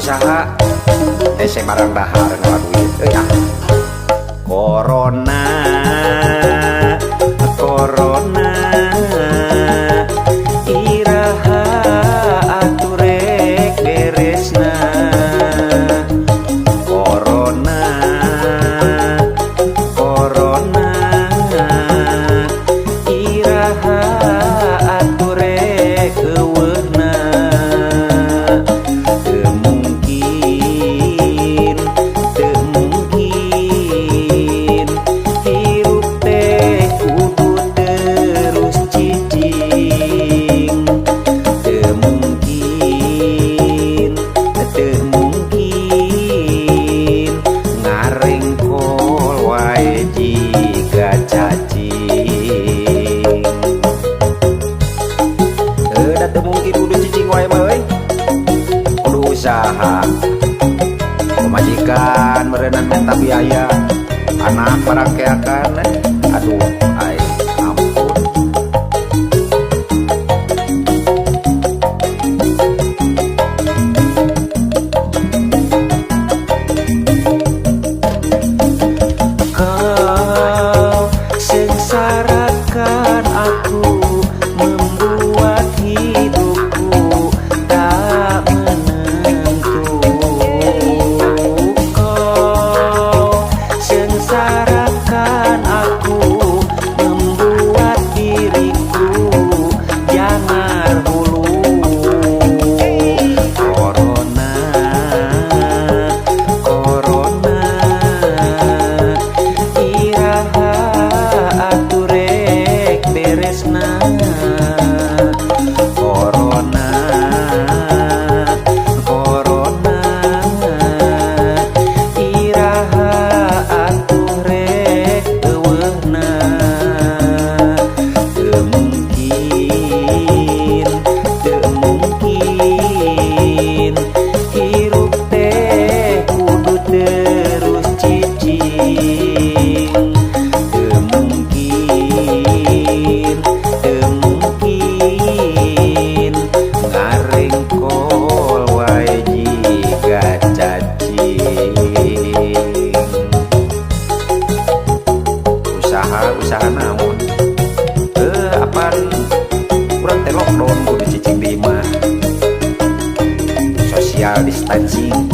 usaha saya barang dahar ngelakuin corona corona iraha aturek beresna corona corona iraha aturek eueuna teu mungkin hirup teh kudu terus cicing teu mungkin ngarengkol wae jika cacing da teu mungkin kudu cicing wae mah euy kudu usaha pemajikan merenang minta biaya anak barang keakan aduh ay ampun kau sengsarakan aku membuat hidupku tak menentu kau sengsarakan aku membuat diriku jangan hulu corona corona iraha aturek beresna corona corona iraha aturek eueuna teu mungkin hirup teh kudu terus cicing teu mungkin ngarengkol wae jiga cacing usaha namun apaan kurang teh lockdown kudu cicing di imah social distancing